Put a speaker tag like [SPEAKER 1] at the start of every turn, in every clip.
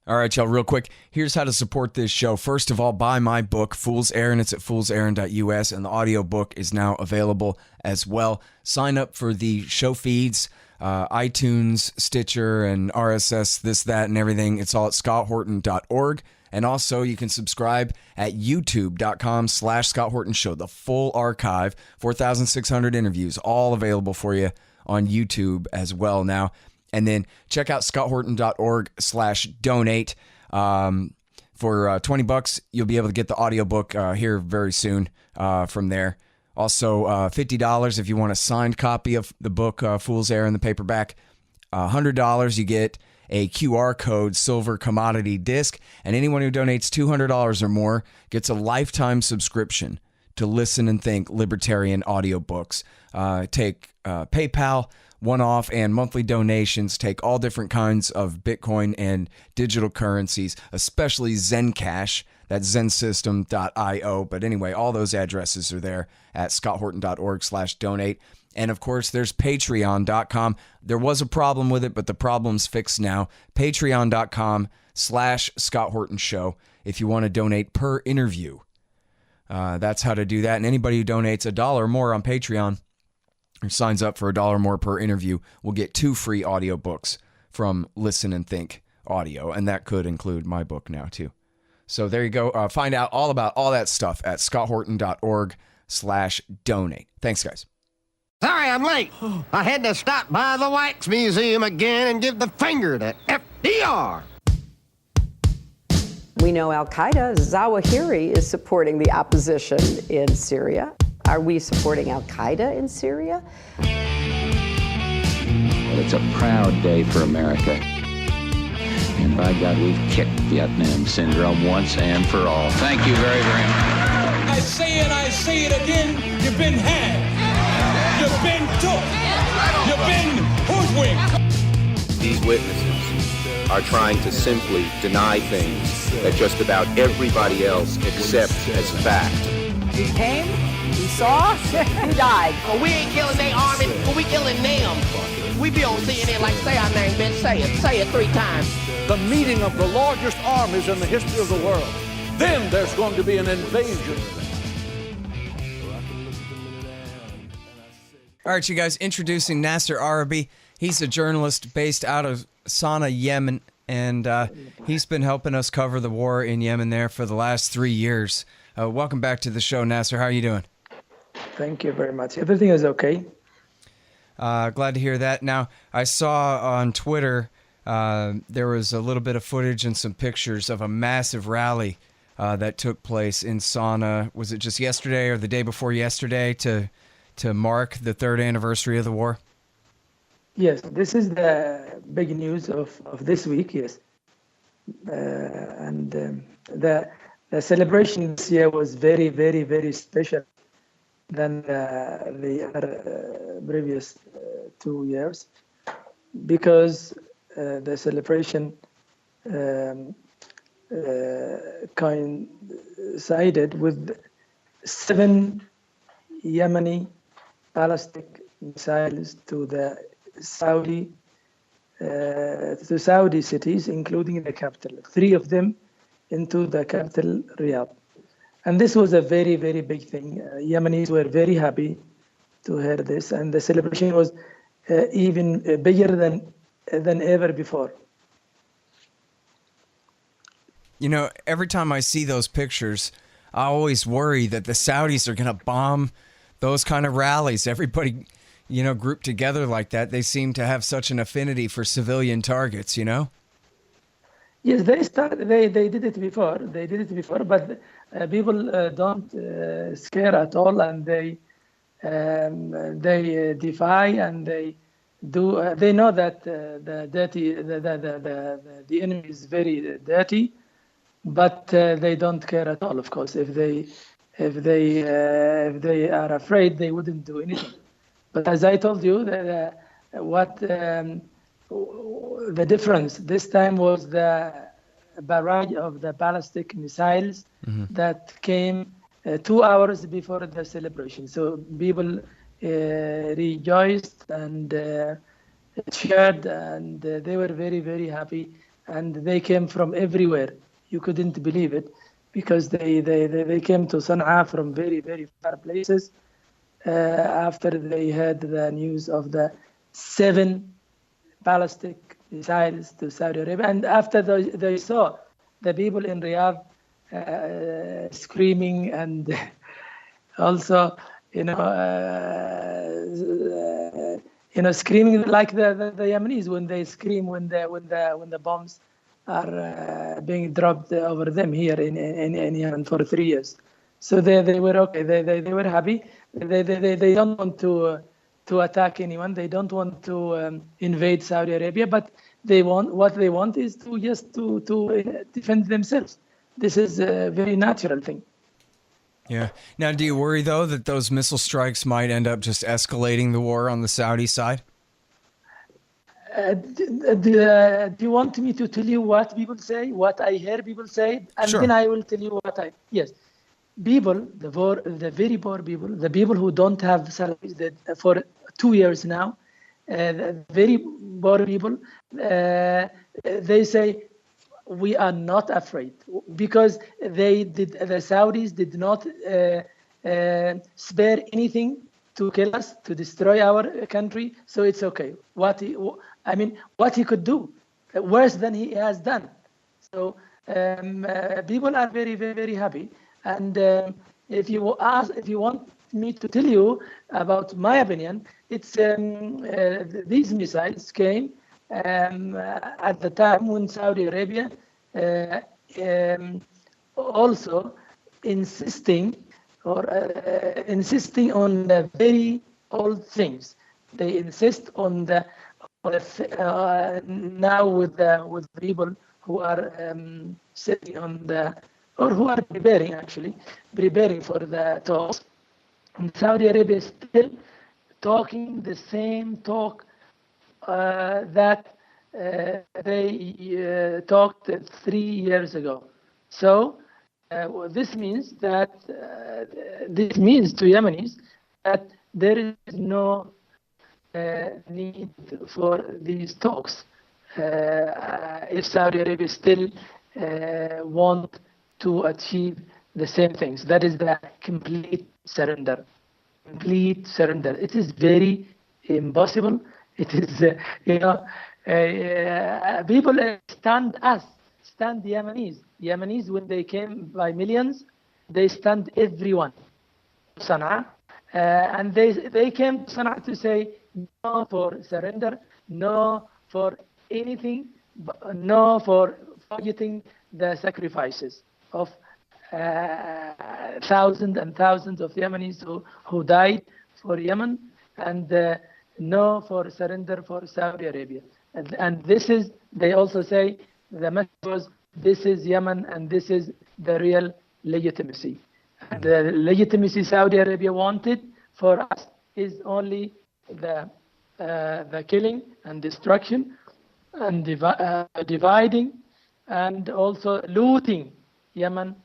[SPEAKER 1] All right, y'all, real quick, here's how to support this show. First of all, buy my book, Fool's Errand. It's at foolserrand.us, and the audiobook is now available as well. Sign up for the show feeds, iTunes, Stitcher, and RSS, this, that, and everything. It's all at scotthorton.org. And also, you can subscribe at youtube.com/Scott Horton Show. The full archive, 4,600 interviews, all available for you on YouTube as well now. And then check out scotthorton.org/donate. For $20, you'll be able to get the audiobook here very soon from there. Also, $50 if you want a signed copy of the book, Fool's Errand, the paperback. $100, you get a QR code silver commodity disc. And anyone who donates $200 or more gets a lifetime subscription to Listen and Think Libertarian audiobooks. Take PayPal, one-off and monthly donations, take all different kinds of Bitcoin and digital currencies, especially Zencash. That's zensystem.io. But anyway, all those addresses are there at scotthorton.org/donate. And of course, there's patreon.com. There was a problem with it, but the problem's fixed now. Patreon.com/Scott Horton Show if you want to donate per interview. That's how to do that. And anybody who donates $1 or more on Patreon or signs up for $1 more per interview will get 2 free audiobooks from Listen and Think Audio. And that could include my book now, too. So there you go. Find out all about all that stuff at scotthorton.org/donate. Thanks, guys.
[SPEAKER 2] Sorry I'm late. I had to stop by the Wax Museum again and give the finger to FDR.
[SPEAKER 3] We know Al-Qaeda, Zawahiri, is supporting the opposition in Syria. Are we supporting Al-Qaeda in Syria?
[SPEAKER 4] Well, it's a proud day for America. And by God, we've kicked Vietnam syndrome once and for all. Thank you very, very much.
[SPEAKER 5] I say it again, you've been had. You've been took. You've been hoodwinked.
[SPEAKER 6] These witnesses are trying to simply deny things that just about everybody else accepts as fact.
[SPEAKER 3] He came, he saw, he died.
[SPEAKER 2] Well, we ain't killing their army, but we killing them. We be on CNN like, say our name, bitch, say it 3 times.
[SPEAKER 7] The meeting of the largest armies in the history of the world. Then there's going to be an invasion.
[SPEAKER 1] All right, you guys, introducing Nasser Arrabyee. He's a journalist based out of Sana'a, Yemen, and he's been helping us cover the war in Yemen there for the last 3 years. Welcome back to the show, Nasser. How are you doing?
[SPEAKER 8] Thank you very much. Everything is okay.
[SPEAKER 1] Glad to hear that. Now, I saw on Twitter there was a little bit of footage and some pictures of a massive rally that took place in Sana'a. Was it just yesterday or the day before yesterday to mark the 3rd anniversary of the war?
[SPEAKER 8] Yes, this is the big news of this week, yes. The celebration this year was very, very, very special than the other previous 2 years, because the celebration coincided with 7 Yemeni ballistic missiles to the Saudi cities, including the capital. 3 of them into the capital, Riyadh. And this was a very, very big thing. Yemenis were very happy to hear this, and the celebration was even bigger than ever before.
[SPEAKER 1] You know, every time I see those pictures, I always worry that the Saudis are going to bomb those kind of rallies. Everybody, grouped together like that, they seem to have such an affinity for civilian targets,
[SPEAKER 8] Yes, they did it before. But people don't scare at all, and they defy, and they do. They know that the enemy is very dirty, but they don't care at all. Of course, if they are afraid, they wouldn't do anything. But as I told you, the difference this time was the barrage of the ballistic missiles that came 2 hours before the celebration. So people rejoiced and cheered, and they were very, very happy and they came from everywhere. You couldn't believe it, because they came to Sana'a from very, very far places after they heard the news of the 7 ballistic missiles to Saudi Arabia. And after they saw the people in Riyadh screaming, and also, screaming like the Yemenis when they scream when the bombs are being dropped over them here in Yemen for 3 years. So they were okay. They were happy. They don't want to attack anyone. They don't want to invade Saudi Arabia, but what they want is to defend themselves. This is a very natural thing.
[SPEAKER 1] Yeah. Now, do you worry, though, that those missile strikes might end up just escalating the war on the Saudi side?
[SPEAKER 8] Do you want me to tell you what people say, what I hear people say? And
[SPEAKER 1] Sure.
[SPEAKER 8] Then I will tell you yes. People, the very poor people, the people who don't have salaries for 2 years now, the very poor people, they say, we are not afraid, because the Saudis did not spare anything to kill us, to destroy our country. So it's okay. What he could do worse than he has done. So people are very, very, very happy. And if you want me to tell you about my opinion, it's these missiles came at the time when Saudi Arabia also insisting on the very old things. They insist on now with people who are sitting on or who are preparing for the talks. And Saudi Arabia is still talking the same talk that they talked 3 years ago. So this means to Yemenis that there is no need for these talks if Saudi Arabia still want to achieve the same things. That is the complete surrender. It is very impossible. It is, people stand the Yemenis. Yemenis, when they came by millions, they stand everyone. Sana'a. And they came to Sana'a to say no for surrender, no for anything, no for forgetting the sacrifices of thousands and thousands of Yemenis who died for Yemen, and no for surrender for Saudi Arabia. And this is, they also say, the message was, this is Yemen and this is the real legitimacy. And the legitimacy Saudi Arabia wanted for us is only the killing and destruction and dividing and also looting Yemen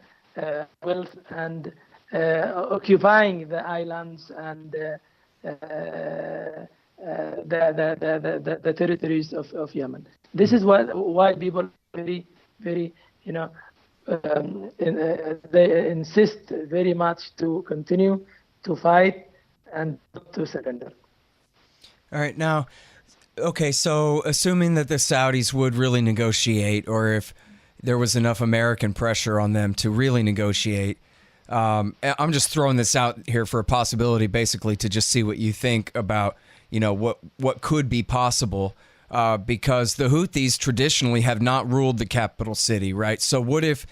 [SPEAKER 8] wealth and occupying the islands and the territories of Yemen. This is why people very, very, they insist very much to continue to fight and to surrender.
[SPEAKER 1] All right. Now, okay, so assuming that the Saudis would really negotiate, or if there was enough American pressure on them to really negotiate, I'm just throwing this out here for a possibility, basically, to just see what you think about, what could be possible, because the Houthis traditionally have not ruled the capital city, right? So what if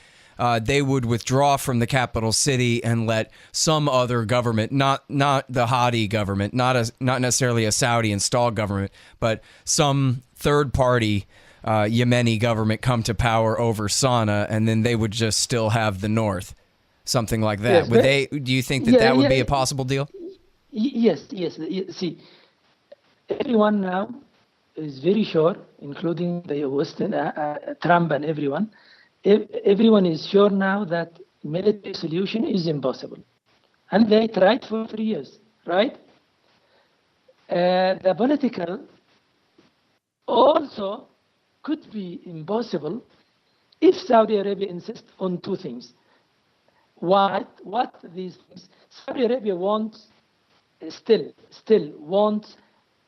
[SPEAKER 1] they would withdraw from the capital city and let some other government, not the Hadi government, not necessarily a Saudi installed government, but some third party Yemeni government come to power over Sana'a, and then they would just still have the north, something like that.
[SPEAKER 8] Yes,
[SPEAKER 1] do you think that would be a possible deal?
[SPEAKER 8] Yes. See, everyone now is very sure, including the Western Trump and everyone. Everyone is sure now that military solution is impossible, and they tried for 3 years, right? The political also could be impossible if Saudi Arabia insists on two things. What these things? Saudi Arabia still wants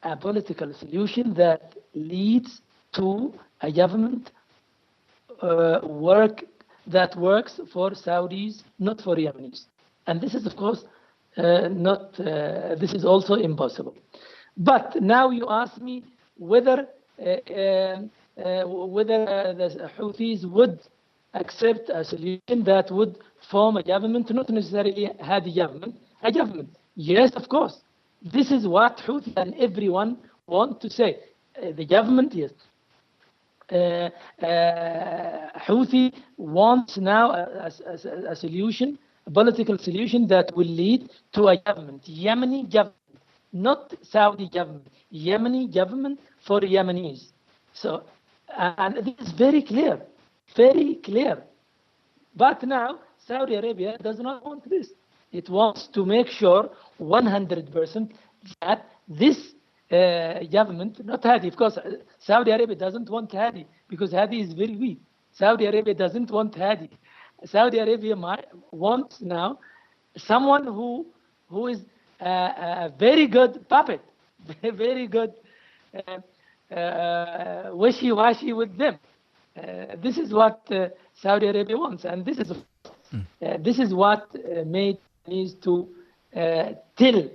[SPEAKER 8] a political solution that leads to a government that works for Saudis, not for Yemenis. And this is, of course, this is also impossible. But now you ask me whether the Houthis would accept a solution that would form a government, not necessarily Hadi government, a government. Yes, of course. This is what Houthi and everyone want to say. The government, yes. Houthi wants now a solution, a political solution that will lead to a government, Yemeni government, not Saudi government, Yemeni government for Yemenis. So, and this is very clear, very clear. But now Saudi Arabia does not want this. It wants to make sure 100% that this government, not Hadi, of course, Saudi Arabia doesn't want Hadi because Hadi is very weak. Saudi Arabia doesn't want Hadi. Saudi Arabia wants now someone who is a very good puppet, very good wishy-washy with them. This is what Saudi Arabia wants, and this is what made needs to tell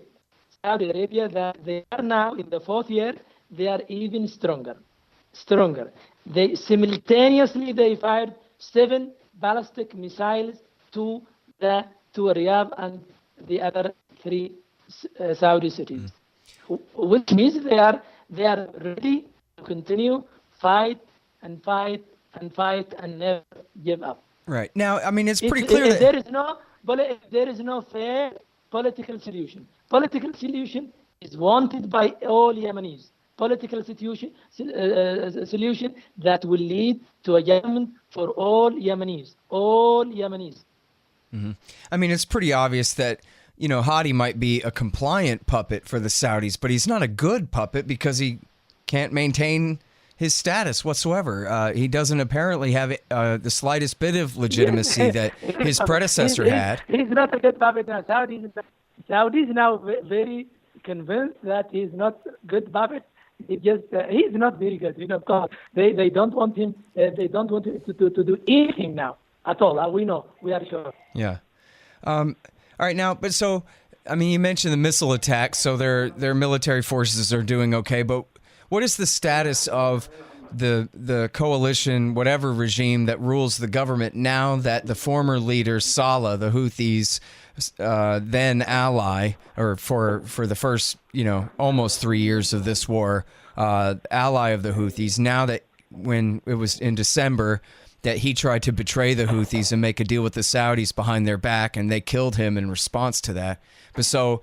[SPEAKER 8] Saudi Arabia that they are now in the fourth year. They are even stronger. They simultaneously fired 7 ballistic missiles to Riyadh and the other 3 Saudi cities, which means they are ready to continue fight and never give up.
[SPEAKER 1] Right. Now, I mean, it's pretty clear that
[SPEAKER 8] there is no fair political solution. Political solution is wanted by all Yemenis. Political solution that will lead to a government for all Yemenis. All Yemenis.
[SPEAKER 1] Mm-hmm. I mean, it's pretty obvious that, you know, Hadi might be a compliant puppet for the Saudis, but he's not a good puppet because he can't maintain his status whatsoever. He doesn't apparently have the slightest bit of legitimacy that his predecessor had.
[SPEAKER 8] He's not a good puppet now. Saudis now very convinced that he's not good puppet. He's not very good. You know, because they don't want him. They don't want him to do anything now at all. We know. We are sure.
[SPEAKER 1] Yeah. All right. Now, but so, I mean, you mentioned the missile attacks. So their military forces are doing okay. But what is the status of the coalition, whatever regime that rules the government now that the former leader Saleh, the Houthis' then ally, or for the first, almost 3 years of this war, ally of the Houthis, now that when it was in December that he tried to betray the Houthis and make a deal with the Saudis behind their back, and they killed him in response to that. But so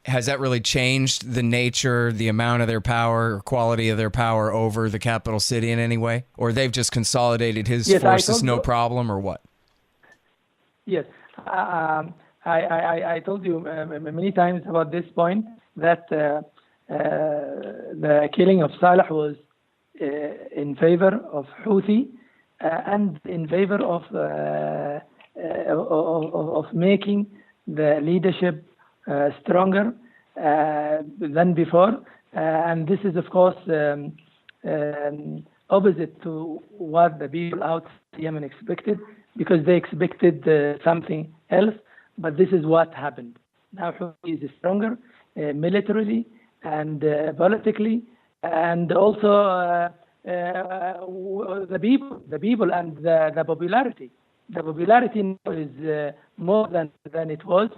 [SPEAKER 1] has that really changed the nature, the amount of their power or quality of their power over the capital city in any way? Or they've just consolidated his forces no problem, or what?
[SPEAKER 8] Yes. I told you many times about this point that the killing of Saleh was in favor of Houthi and in favor of making the leadership stronger than before, and this is of course opposite to what the people out Yemen expected, because they expected something else. But this is what happened. Now Houthi is stronger militarily and politically, and also the people and the popularity. The popularity now is more than it was,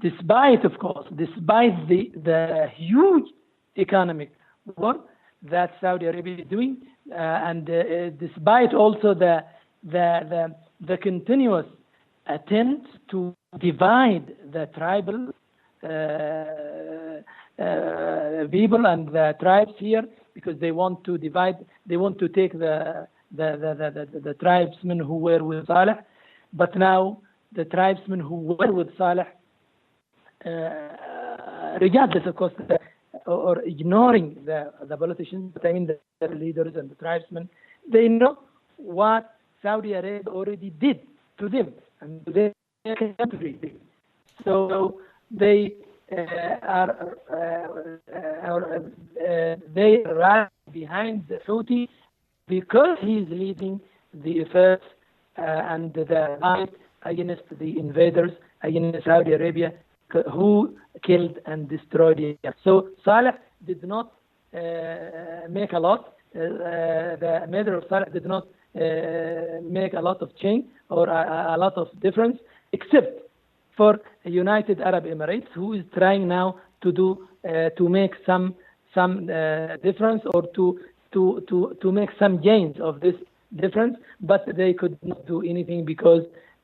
[SPEAKER 8] despite the huge economic war that Saudi Arabia is doing, and despite also the continuous attempt to divide the tribal people and the tribes here, because they want to divide. They want to take the tribesmen who were with Saleh, but now the tribesmen who were with Saleh, regardless of course or ignoring the politicians, but I mean the leaders and the tribesmen. They know what Saudi Arabia already did to them and to their country. So they they rally behind the Houthi because he's leading the efforts and the fight against the invaders, against Saudi Arabia, who killed and destroyed Yemen. So Saleh did not make a lot. The matter of Saleh did not make a lot of change or a lot of difference, except for United Arab Emirates, who is trying now to do to make some difference or to make some gains of this difference, but they could not do anything because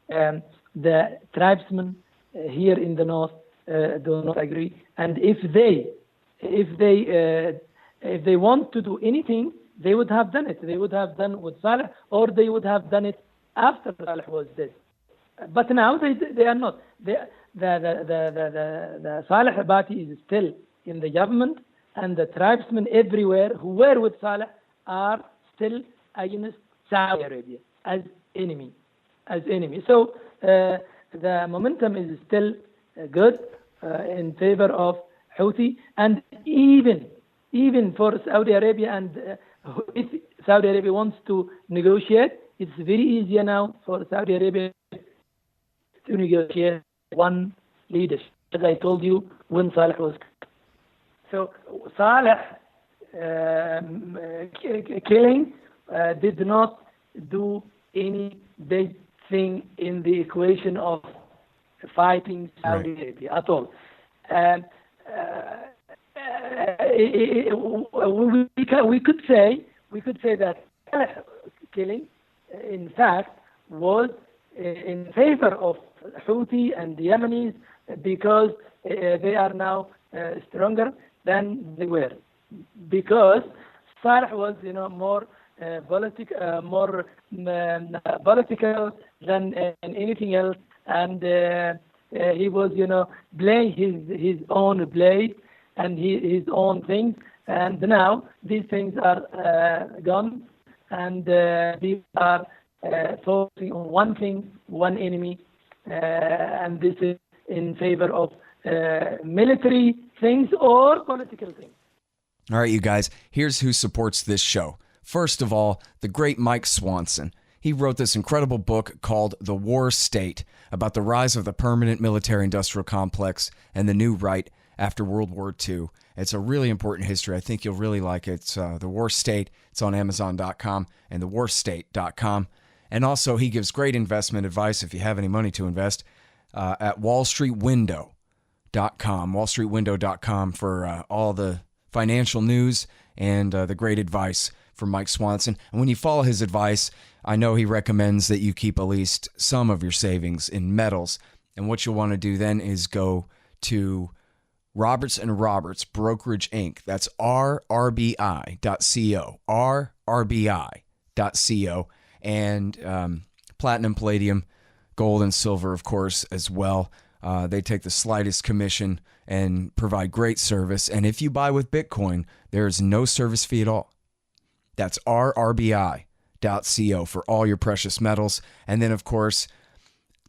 [SPEAKER 8] the tribesmen here in the north do not agree. And if they want to do anything, they would have done it. They would have done with Saleh, or they would have done it after Saleh was dead. But now they are not. The Saleh party is still in the government, and the tribesmen everywhere who were with Saleh are still against Saudi Arabia as enemy. So the momentum is still good in favor of Houthi, and even for Saudi Arabia, and if Saudi Arabia wants to negotiate, it's very easy now for Saudi Arabia to negotiate one leadership, as I told you when Saleh was. So Saleh killing did not do any big thing in the equation of fighting Saudi Arabia at all. And we could say that killing, in fact, was in favor of Houthi and the Yemenis because they are now stronger than they were. Because Saleh was, more political than anything else, and he was, playing his own play and his own things. And now these things are gone, and we are focusing on one thing, one enemy, and this is in favor of military things or political things.
[SPEAKER 1] All right, you guys, here's who supports this show. First of all, the great Mike Swanson. He wrote this incredible book called The War State about the rise of the permanent military-industrial complex and the new right after World War II. It's a really important history. I think you'll really like it. It's The War State. It's on Amazon.com and thewarstate.com. And also, he gives great investment advice if you have any money to invest at wallstreetwindow.com, wallstreetwindow.com for all the financial news and the great advice from Mike Swanson. And when you follow his advice, I know he recommends that you keep at least some of your savings in metals. And what you'll want to do then is go to Roberts & Roberts Brokerage Inc. That's rrbi.co, rrbi.co. And platinum, palladium, gold, and silver, of course, as well. They take the slightest commission and provide great service. And if you buy with Bitcoin, there is no service fee at all. That's rrbi.co for all your precious metals. And then, of course,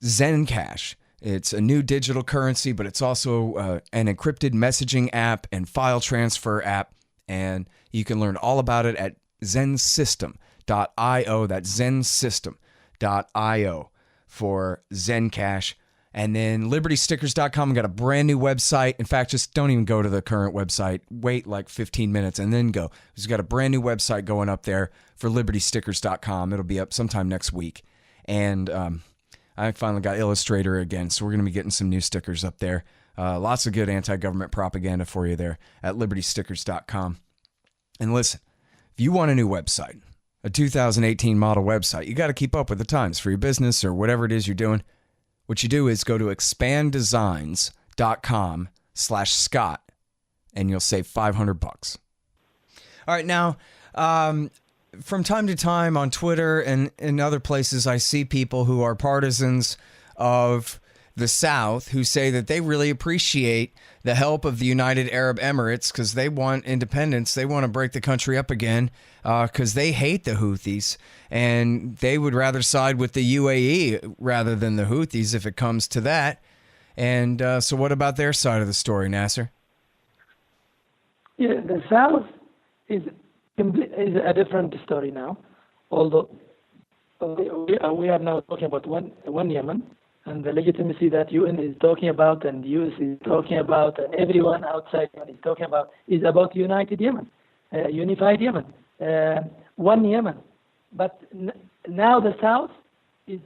[SPEAKER 1] Zencash. It's a new digital currency, but it's also an encrypted messaging app and file transfer app. And you can learn all about it at zensystem.io. That's zensystem.io for Zencash. And then libertystickers.com got a brand new website. In fact, just don't even go to the current website. Wait like 15 minutes and then go. We've got a brand new website going up there for libertystickers.com. It'll be up sometime next week. And I finally got Illustrator again, so we're going to be getting some new stickers up there. Lots of good anti-government propaganda for you there at libertystickers.com. And listen, if you want a new website, a 2018 model website, you got to keep up with the times for your business or whatever it is you're doing. What you do is go to expanddesigns.com/Scott and you'll save $500. All right, now, from time to time on Twitter and in other places, I see people who are partisans of the South, who say that they really appreciate the help of the United Arab Emirates because they want independence. They want to break the country up again because they hate the Houthis, and they would rather side with the UAE rather than the Houthis if it comes to that. And so what about their side of the story, Nasser?
[SPEAKER 8] Yeah, the South is a different story now, although we are now talking about one Yemen, and the legitimacy that UN is talking about and the US is talking about and everyone outside Yemen is talking about is about united Yemen, unified Yemen, one Yemen. But now the South is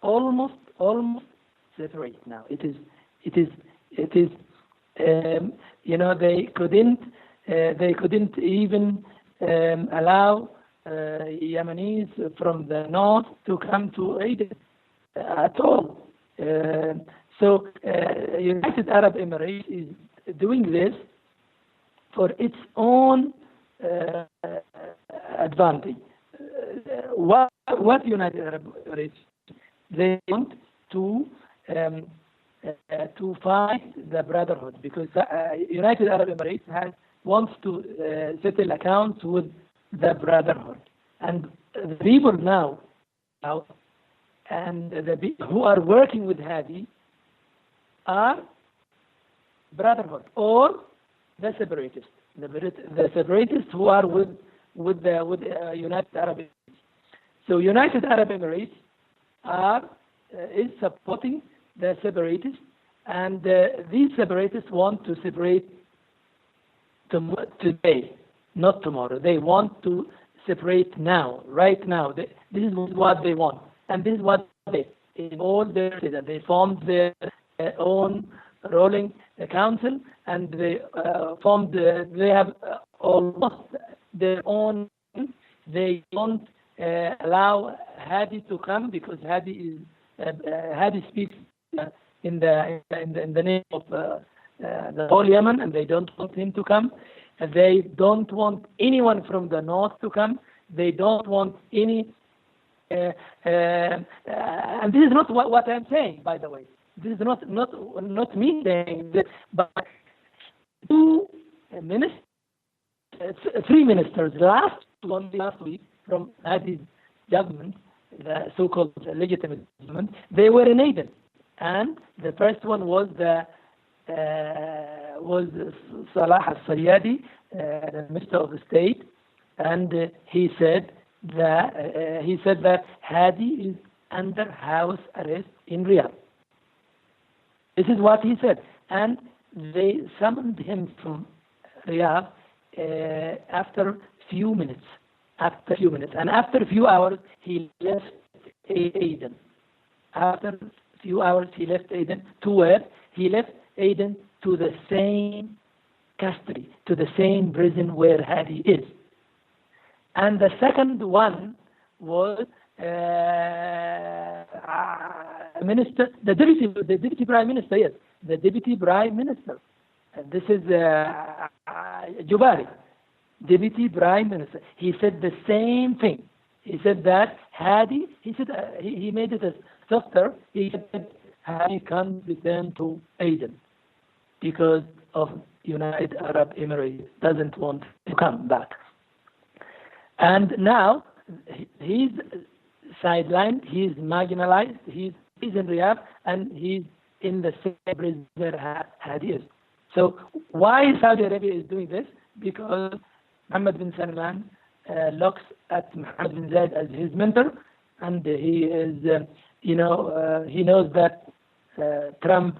[SPEAKER 8] almost separate now. It is they couldn't even allow Yemenis from the north to come to Aden at all. So United Arab Emirates is doing this for its own advantage. What United Arab Emirates, they want to fight the Brotherhood, because United Arab Emirates wants to settle accounts with the Brotherhood, and the people now and the people who are working with Hadi are Brotherhood or the separatists. The separatists who are with United Arab Emirates. So United Arab Emirates is supporting the separatists, and these separatists want to separate today, not tomorrow. They want to separate now, right now. This is what they want, and this is what they formed their own rolling council, and they have almost their own. They don't allow Hadi to come because Hadi speaks in the name of the whole Yemen, and they don't want him to come. They don't want anyone from the north to come. They don't want any. And this is not what I'm saying, by the way. This is not me saying this, but three ministers last week from Hadi's government, the so-called legitimate government, they were in Aden, and the first one was Salah al-Saryadi, the Minister of State, and he said that Hadi is under house arrest in Riyadh. This is what he said, and they summoned him from Riyadh after few minutes, and after a few hours he left Aden. After a few hours he left Aden to where? He left Aden to the same custody, to the same prison where Hadi is. And the second one was minister, the deputy prime minister, yes, the deputy prime minister. And this is Jubari, deputy prime minister. He said the same thing. He said that Hadi, he made it softer. He said Hadi can't return to Aden because of United Arab Emirates doesn't want to come back. And now he's sidelined, he's marginalized, he's in Riyadh, and he's in the same prison where Hadi is. So why Saudi Arabia is doing this? Because Mohammed bin Salman looks at Mohammed bin Zayed as his mentor, and he is, he knows that Trump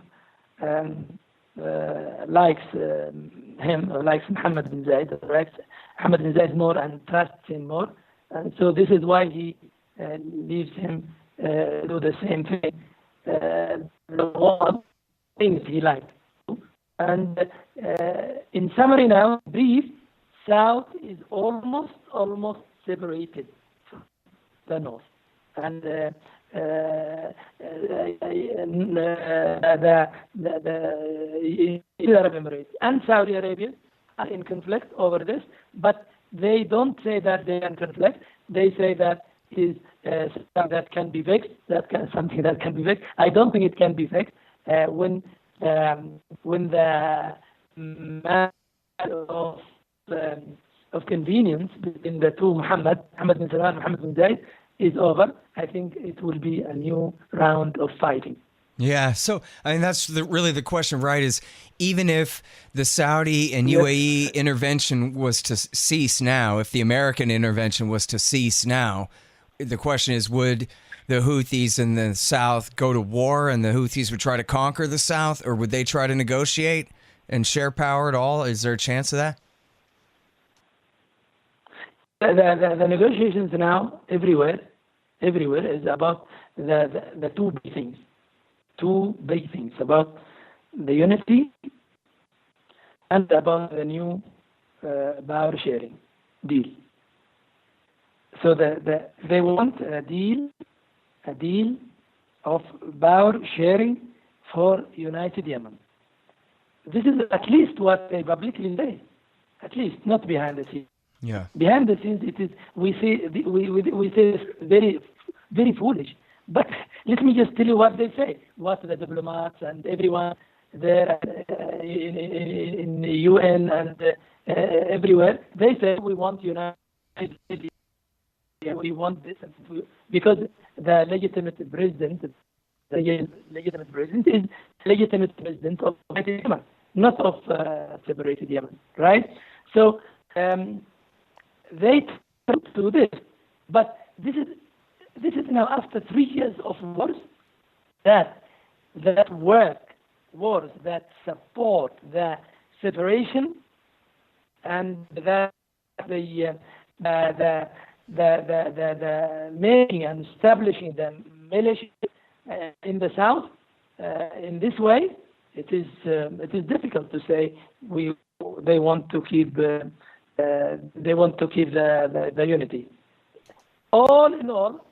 [SPEAKER 8] likes him, or likes Mohammed bin Zayed, or likes Mohammed bin Zayed more and trusts him more. And so this is why he leaves him do the same thing, the one things he likes. And in summary now, brief, South is almost separated from the North. And the Arab Emirates and Saudi Arabia are in conflict over this, but they don't say that they are in conflict. They say that is something that can be fixed. Something that can be fixed. I don't think it can be fixed when the matter of convenience between the two Muhammad bin Salman, Muhammad bin Zayed, is over, I think it will be a new round of fighting.
[SPEAKER 1] Yeah, so I mean that's really the question, right? Is even if the Saudi and UAE intervention was to cease now, if the American intervention was to cease now, the question is, would the Houthis in the south go to war and the Houthis would try to conquer the south, or would they try to negotiate and share power at all? Is there a chance of that?
[SPEAKER 8] The negotiations now everywhere is about the two big things. Two big things about the unity and about the new power sharing deal. So they want a deal of power sharing for United Yemen. This is at least what they publicly say, at least, not behind the scenes.
[SPEAKER 1] Yeah.
[SPEAKER 8] Behind the scenes, it is we say it's very, very foolish. But let me just tell you what they say, what the diplomats and everyone there in the UN and everywhere, they say we want United States, we want this, because the legitimate president is legitimate president of Yemen, not of separated Yemen, right? So they do this, but this is now after 3 years of wars that wars that support the separation and the making and establishing the militia in the south. In this way, it is difficult to say they want to keep the unity. All in all,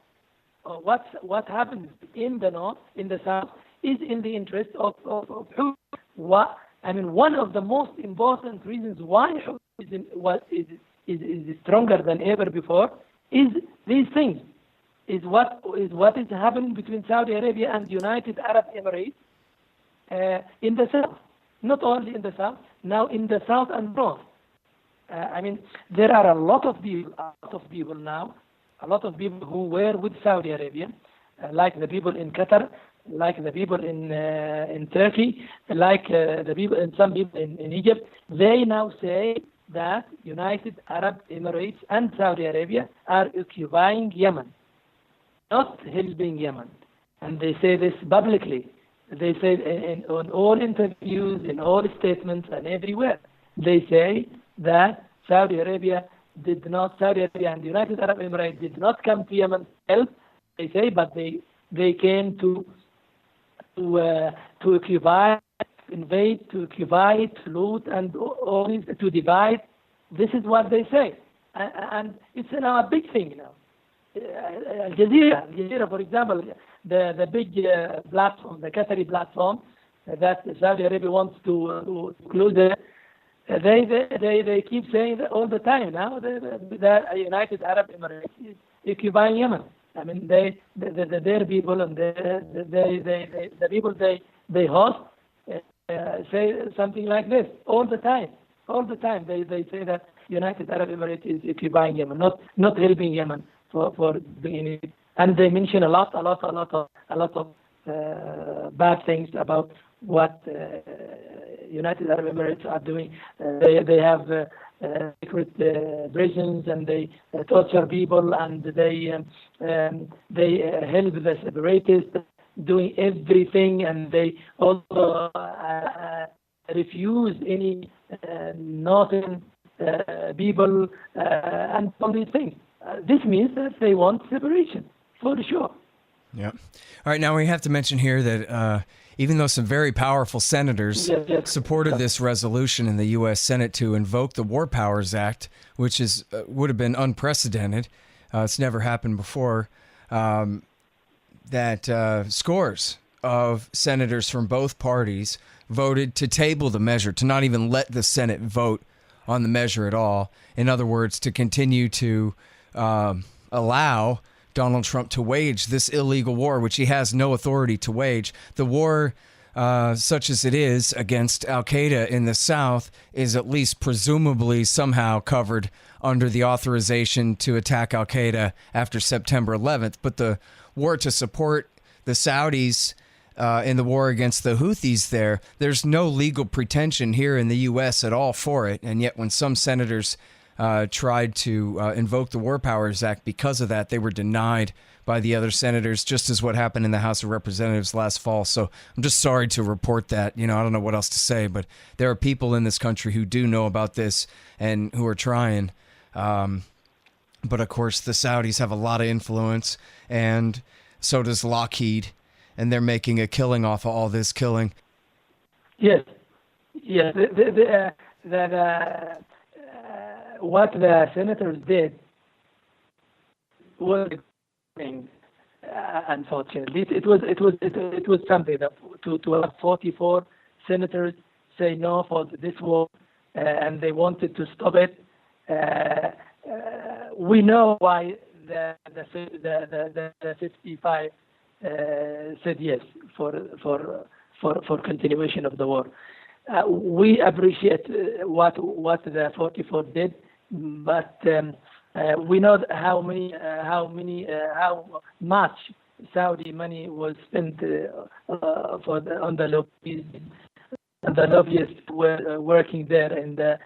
[SPEAKER 8] what happens in the north, in the south, is in the interest of Houthi. One of the most important reasons why Houthi is stronger than ever before is these things. Is what is happening between Saudi Arabia and United Arab Emirates in the south. Not only in the south, now in the south and north. There are a lot of people now. A lot of people who were with Saudi Arabia, like the people in Qatar, like the people in Turkey, like the people and some people in Egypt. They now say that United Arab Emirates and Saudi Arabia are occupying Yemen, not helping Yemen. And they say this publicly. They say on all interviews, in all statements, and everywhere. They say that Saudi Arabia and the United Arab Emirates did not come to Yemen to help, they say, but they came to occupy, invade, to occupy, to loot, and all this, to divide. This is what they say. And it's now a big thing now. Al Jazeera, for example, the big platform, the Qatari platform that Saudi Arabia wants to close they keep saying that all the time now. The United Arab Emirates is occupying Yemen. Their people and the people they host say something like this all the time. All the time they say that United Arab Emirates is occupying Yemen, not helping Yemen for doing it. And they mention a lot of bad things about what United Arab Emirates are doing. They have secret prisons, and they torture people, and they help the separatists doing everything, and they also refuse any northern people and all these things. This means that they want separation, for sure.
[SPEAKER 1] Yeah. All right. Now we have to mention here that even though some very powerful senators supported this resolution in the U.S. Senate to invoke the War Powers Act, which would have been unprecedented, it's never happened before, that scores of senators from both parties voted to table the measure, to not even let the Senate vote on the measure at all. In other words, to continue to allow Donald Trump to wage this illegal war, which he has no authority to wage. The war such as it is against al-Qaeda in the south, is at least presumably somehow covered under the authorization to attack al-Qaeda after September 11th. But the war to support the Saudis in the war against the Houthis there's no legal pretension here in the U.S. at all for it. And yet when some senators tried to invoke the War Powers Act because of that, they were denied by the other senators, just as what happened in the House of Representatives last fall. So I'm just sorry to report that. I don't know what else to say, but there are people in this country who do know about this and who are trying. But of course, the Saudis have a lot of influence, and so does Lockheed, and they're making a killing off of all this killing.
[SPEAKER 8] Yes. What the senators did was, unfortunately, it was something that to have 44 senators say no for this war, and they wanted to stop it. We know why the 55 said yes for continuation of the war. We appreciate what the 44 did, but we know how much Saudi money was spent on the lobbyists. And the lobbyists were working there in the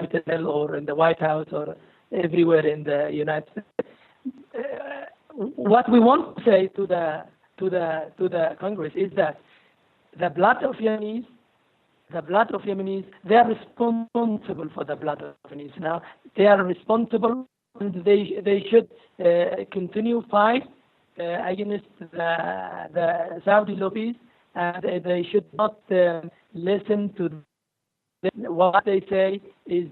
[SPEAKER 8] Capitol or in the White House or everywhere in the United States. What we want to say to the Congress is that the blood of Yemenis, they are responsible for the blood of Yemenis now. They are responsible, and they should continue fight against the Saudi lobbies, and they should not listen to them. What they say is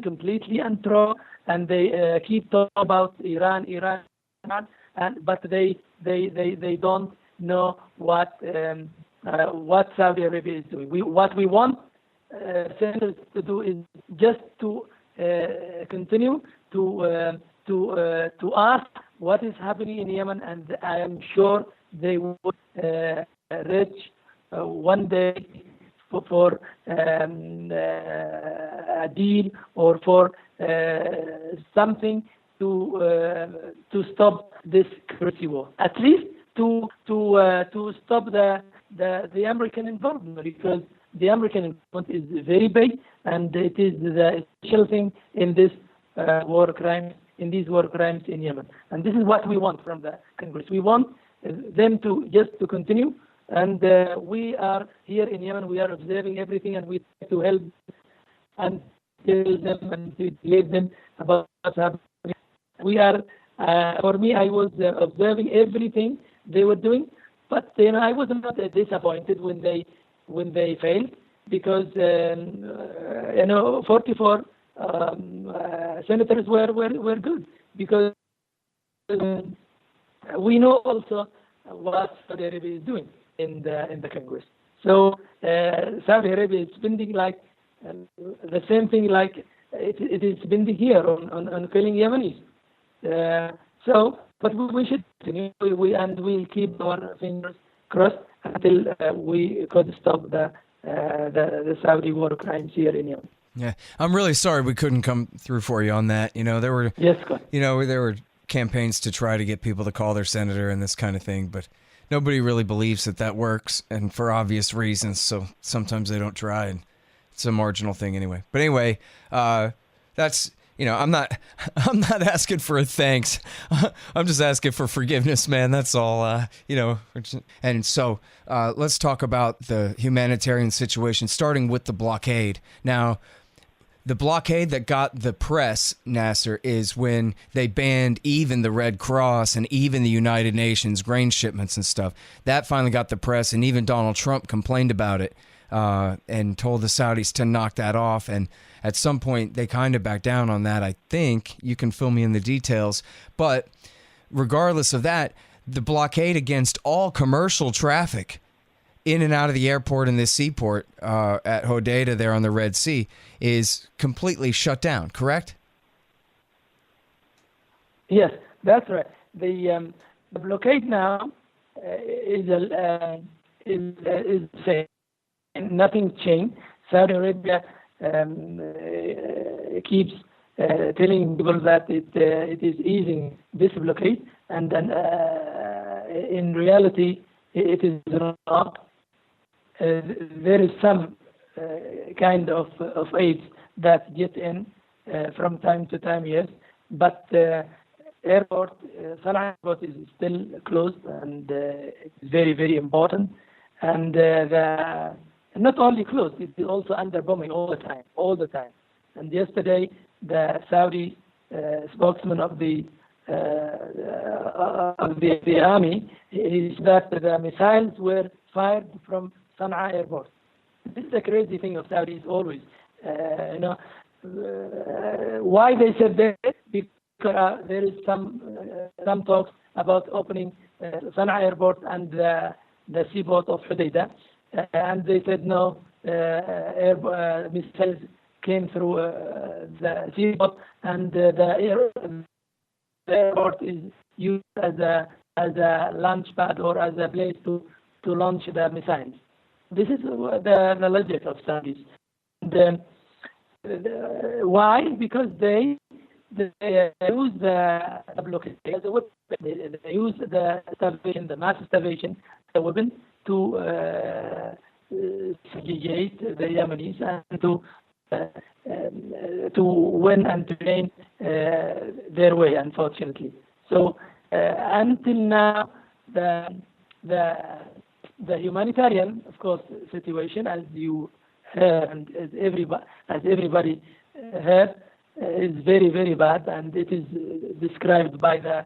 [SPEAKER 8] completely untrue, and they keep talking about Iran, but they don't know what Saudi Arabia is doing. What we want senators to do is just to continue to ask what is happening in Yemen, and I am sure they will reach one day for a deal or for something to stop this crazy war. At least to stop the American involvement, because the American involvement is very big, and it is the essential thing in this war crimes in Yemen. And this is what we want from the Congress. We want them to continue. And we are here in Yemen. We are observing everything, and we try to help and tell them and to let them about what's happening. We are, for me, I was observing everything they were doing, but I was not disappointed when they failed, because 44 senators were good, because we know also what Saudi Arabia is doing in the Congress. So Saudi Arabia is spending like the same thing like it is spending here on killing Yemenis. But we should continue, we'll keep our fingers crossed until we could stop the Saudi war crimes here in Yemen.
[SPEAKER 1] Yeah, I'm really sorry we couldn't come through for you on that. There were there were campaigns to try to get people to call their senator and this kind of thing, but nobody really believes that works, and for obvious reasons. So sometimes they don't try, and it's a marginal thing anyway. But anyway, that's. I'm not asking for a thanks. I'm just asking for forgiveness, man. That's all. And so let's talk about the humanitarian situation, starting with the blockade. Now, the blockade that got the press, Nasser, is when they banned even the Red Cross and even the United Nations grain shipments and stuff. That finally got the press, and even Donald Trump complained about it and told the Saudis to knock that off. And at some point, they kind of backed down on that, I think. You can fill me in the details. But regardless of that, the blockade against all commercial traffic in and out of the airport and this seaport at Hodeidah there on the Red Sea is completely shut down, correct?
[SPEAKER 8] Yes, that's right. The blockade now is is the same. Nothing changed. Saudi Arabia keeps telling people that it is easing this blockade, and then in reality it is not. There is some kind of aid that get in from time to time, yes, but airport, Sana'a airport is still closed, and it's very, very important. And not only closed, it is also under bombing all the time. And yesterday, the Saudi spokesman of the army is that the missiles were fired from Sana'a airport. This is the crazy thing of Saudis always. Why they said that? Because there is some talks about opening Sana'a airport and the seaport of Hodeidah, and they said no. Missiles came through the seaport, and the airport is used as a launch pad or as a place to launch the missiles. This is the logic of Saudis. Why? Because they use the blockade as a weapon. They use the starvation, the mass starvation, as a weapon to subjugate the Yemenis and to win and to gain their way, unfortunately. So until now, the humanitarian, of course, situation, as you heard and as everybody heard, is very, very bad, and it is described by the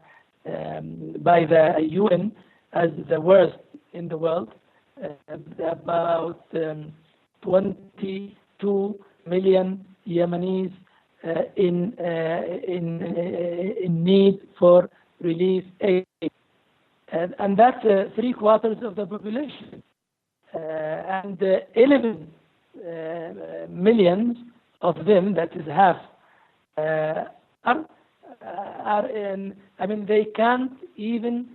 [SPEAKER 8] UN as the worst in the world. About 22 million Yemenis in need for relief aid. And that's 3/4 of the population. And 11 millions of them, that is half, are in, they can't even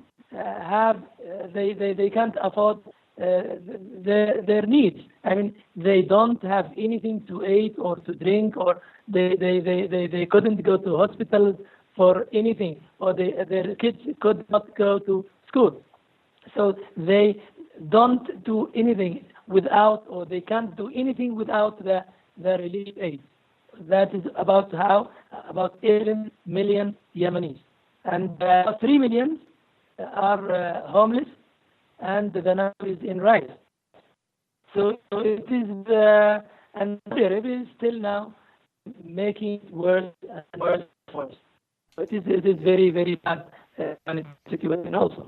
[SPEAKER 8] they can't afford their needs. They don't have anything to eat or to drink, or they couldn't go to hospitals for anything, or their kids could not go to school. So they don't do anything without, or they can't do anything without the relief aid. That is about 11 million Yemenis. And 3 million are homeless, and the number is in rise. So it is, and Saudi Arabia is still now making it worse and worse and worse. So it is very, very bad situation also.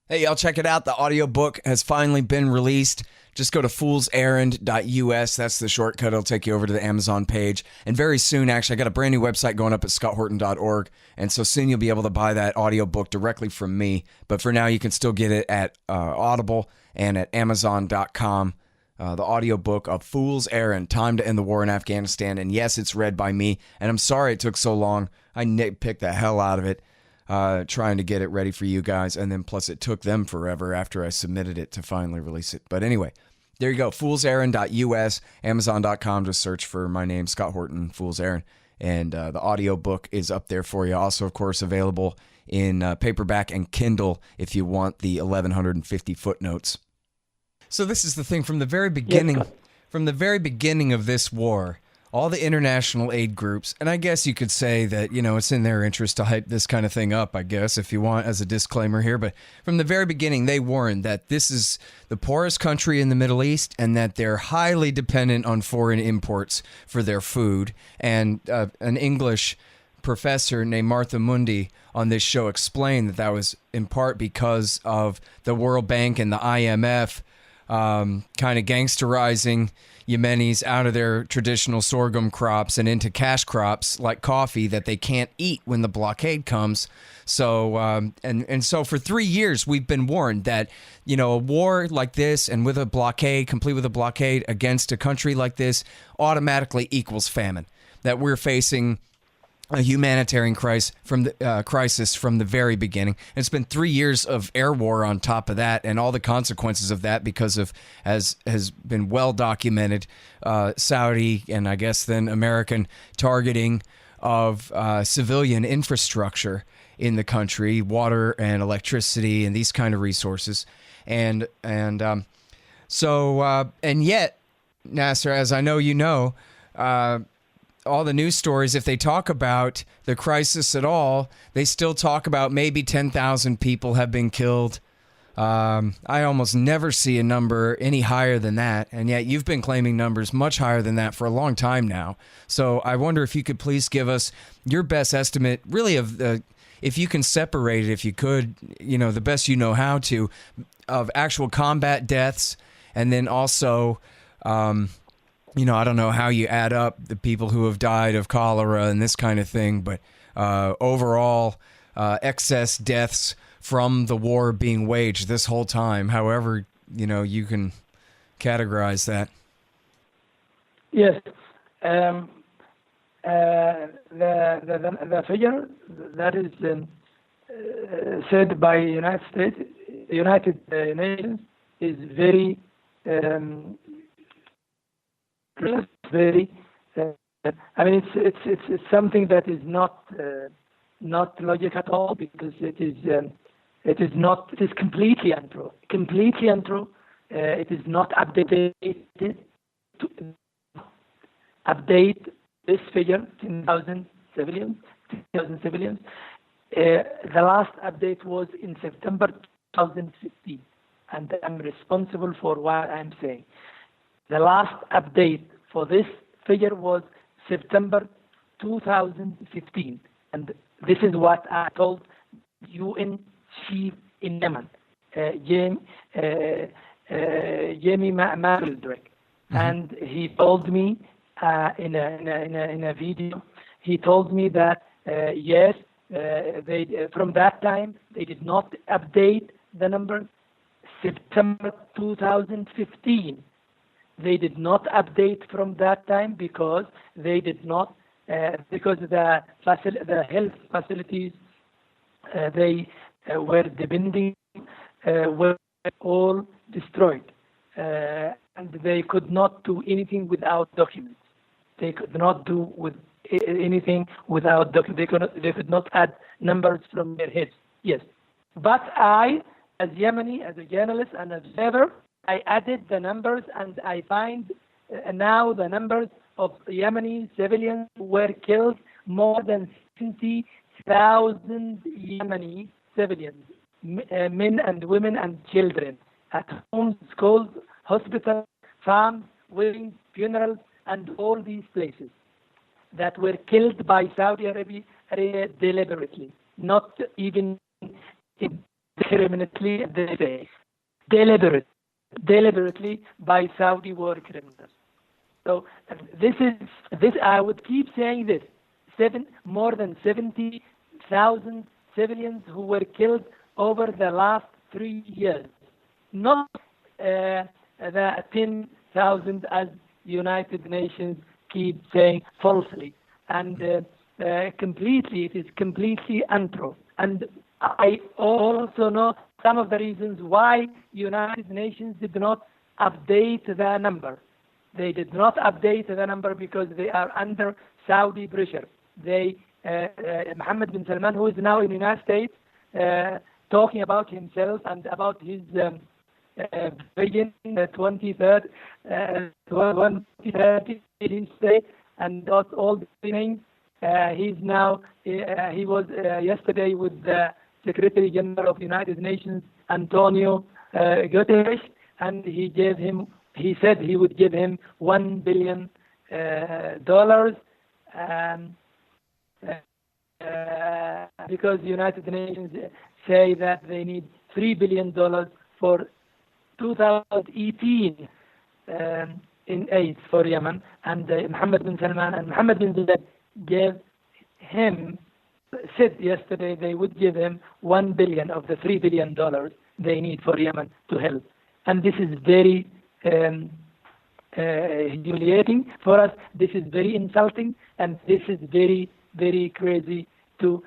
[SPEAKER 1] Hey, y'all, check it out. The audiobook has finally been released. Just go to foolserrand.us. That's the shortcut. It'll take you over to the Amazon page. And very soon, actually, I got a brand new website going up at scotthorton.org. And so soon you'll be able to buy that audiobook directly from me. But for now, you can still get it at Audible and at Amazon.com. The audiobook of Fool's Errand, Time to End the War in Afghanistan. And yes, it's read by me. And I'm sorry it took so long. I nitpicked the hell out of it. Trying to get it ready for you guys, and then plus it took them forever after I submitted it to finally release it. But anyway, there you go, foolserrand.us, Amazon.com, just search for my name, Scott Horton, Fool's Errand, and the audiobook is up there for you. Also, of course, available in paperback and Kindle if you want the 1,150 footnotes. So this is the thing, from the very beginning, of this war, all the international aid groups, and I guess you could say that, it's in their interest to hype this kind of thing up, I guess, if you want, as a disclaimer here. But from the very beginning, they warned that this is the poorest country in the Middle East and that they're highly dependent on foreign imports for their food. And an English professor named Martha Mundy on this show explained that was in part because of the World Bank and the IMF kind of gangsterizing Yemenis out of their traditional sorghum crops and into cash crops like coffee that they can't eat when the blockade comes. So, and so for 3 years, we've been warned that, a war like this and with a blockade, complete with a blockade against a country like this automatically equals famine, that we're facing a humanitarian crisis from the very beginning. And it's been 3 years of air war on top of that, and all the consequences of that because of, as has been well documented, Saudi and I guess then American targeting of civilian infrastructure in the country, water and electricity and these kind of resources. And yet, Nasser, as I know you know, all the news stories, if they talk about the crisis at all, they still talk about maybe 10,000 people have been killed. I almost never see a number any higher than that, and yet you've been claiming numbers much higher than that for a long time now. So I wonder if you could please give us your best estimate, really, of the, if you can separate it, if you could, the best you know how to, of actual combat deaths, and then also, I don't know how you add up the people who have died of cholera and this kind of thing, but overall excess deaths from the war being waged this whole time, however, you can categorize that.
[SPEAKER 8] Yes. The figure that is said by United Nations is very it's something that is not logic at all, because it is completely untrue. It is not updated to update this figure, 10,000 civilians. The last update was in September 2015, and I'm responsible for what I'm saying. The last update for this figure was September 2015, and this is what I told UN chief in Yemen, Yemeni Maldrick, and he told me in a video. He told me that yes, they from that time they did not update the number. September 2015. They did not update from that time because they did not, because the health facilities they were depending were all destroyed, and they could not do anything without documents. They could not do anything without documents. They could not add numbers from their heads. Yes, but I, as Yemeni, as a journalist and observer, I added the numbers, and I find now the numbers of Yemeni civilians who were killed, more than 70,000 Yemeni civilians, men and women and children, at homes, schools, hospitals, farms, weddings, funerals, and all these places that were killed by Saudi Arabia deliberately, not even indiscriminately, they say, deliberately by Saudi war criminals. So this I would keep saying this. More than 70,000 civilians who were killed over the last 3 years, not the 10,000 as United Nations keep saying falsely, and it is completely untrue. And I also know some of the reasons why United Nations did not update the number. They did not update the number because they are under Saudi pressure. Mohammed bin Salman, who is now in the United States, talking about himself and about his vision 2030 state, and that's all the things. He was yesterday with the Secretary General of the United Nations, Antonio Guterres, and he said he would give him $1 billion, because the United Nations say that they need $3 billion for 2018 in aid for Yemen, and Mohammed bin Salman and Mohammed bin Zayed said yesterday they would give him $1 billion of the $3 billion they need for Yemen to help. And this is very humiliating for us. This is very insulting, and this is very very crazy to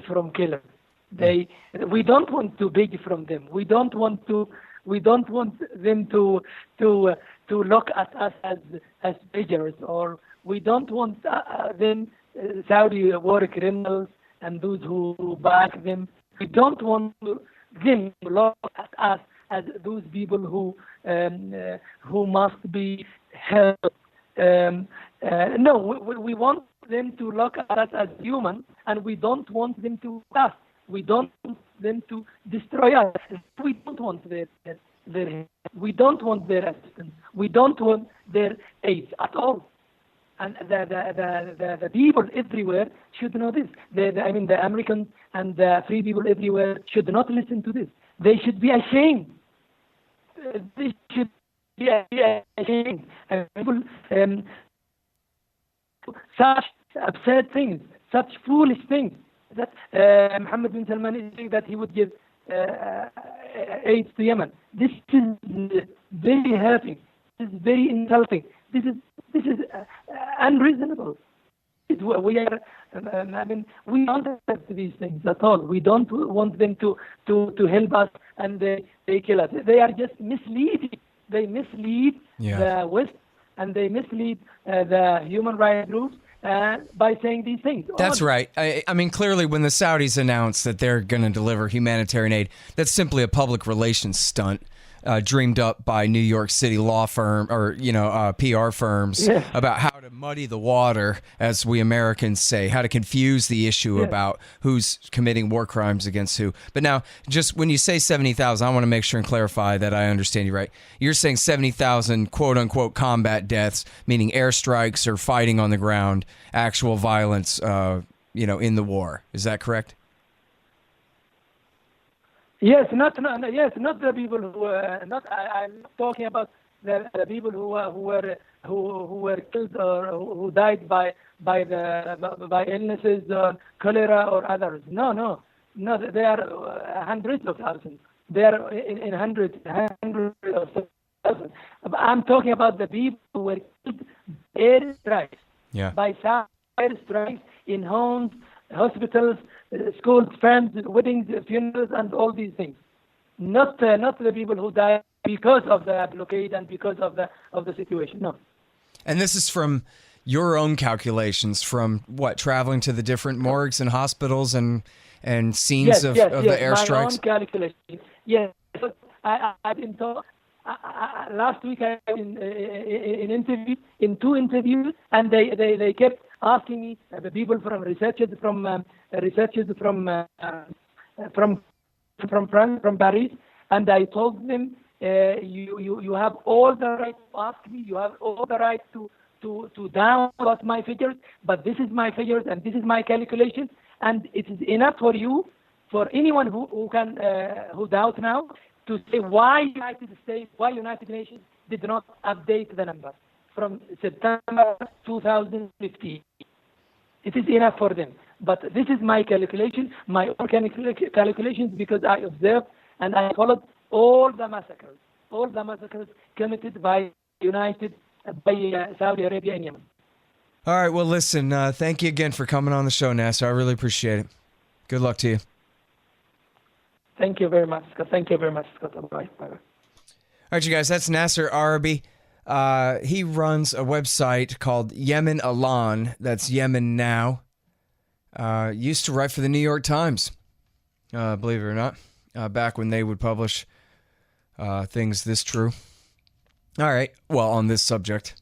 [SPEAKER 8] from killers. We don't want to beg from them. We don't want them to look at us as beggars, or we don't want them Saudi war criminals and those who back them. We don't want them to look at us as those people who must be helped. No, we want them to look at us as human, and we don't want them to us. We don't want them to destroy us. We don't want their we don't want their assistance. We don't want their aid at all. And the people everywhere should know this. The Americans and the free people everywhere should not listen to this. They should be ashamed. They should be ashamed. And people, such absurd things, such foolish things, that Mohammed bin Salman is saying that he would give aid to Yemen. This is very hurting. This is very insulting. This is unreasonable. We are. We don't accept these things at all. We don't want them to help us, and they kill us. They are just misleading. They mislead the West, and they mislead the human rights groups by saying these things.
[SPEAKER 1] That's right. I mean, clearly, when the Saudis announce that they're going to deliver humanitarian aid, that's simply a public relations stunt dreamed up by New York City law firm or PR firms about how to muddy the water, as we Americans say, how to confuse the issue about who's committing war crimes against who. But now, just when you say 70,000, I want to make sure and clarify that I understand you right. You're saying 70,000 quote unquote combat deaths, meaning airstrikes or fighting on the ground, actual violence, in the war. Is that correct?
[SPEAKER 8] Yes, not the people who I'm not talking about the people who were killed or who died by illnesses or cholera or others. No, they are hundreds of thousands. They are in hundreds of thousands. I'm talking about the people who were killed airstrikes, by airstrikes in homes, hospitals, schools, friends, weddings, funerals, and all these things. Not the people who died because of the blockade and because of the situation. No.
[SPEAKER 1] And this is from your own calculations, from traveling to the different morgues and hospitals and scenes of the airstrikes.
[SPEAKER 8] My own calculation. Yes, I've been told. Last week I was in two interviews, and they kept asking me, the people from researchers from France, from Paris, and I told them, you have all the right to ask me, you have all the right to down about my figures, but this is my figures and this is my calculation, and it is enough for you, for anyone who doubt now, to say why United States, why United Nations did not update the number from September 2015. It is enough for them. But this is my calculation, my own calculations, because I observed and I followed all the massacres committed by Saudi Arabia and Yemen.
[SPEAKER 1] All right, well, listen, thank you again for coming on the show, Nasser. I really appreciate it. Good luck to you.
[SPEAKER 8] Thank you very much, Scott. Bye.
[SPEAKER 1] All right, you guys, that's Nasser Arrabyee. He runs a website called Yemen Alan. That's Yemen Now. Used to write for the New York Times, believe it or not, back when they would publish things this true. All right, well, on this subject.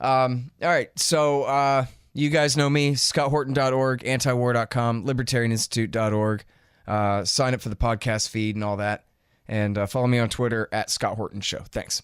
[SPEAKER 1] All right, so you guys know me, scotthorton.org, antiwar.com, libertarianinstitute.org. Sign up for the podcast feed and all that. And follow me on Twitter @ScottHortonShow. Thanks.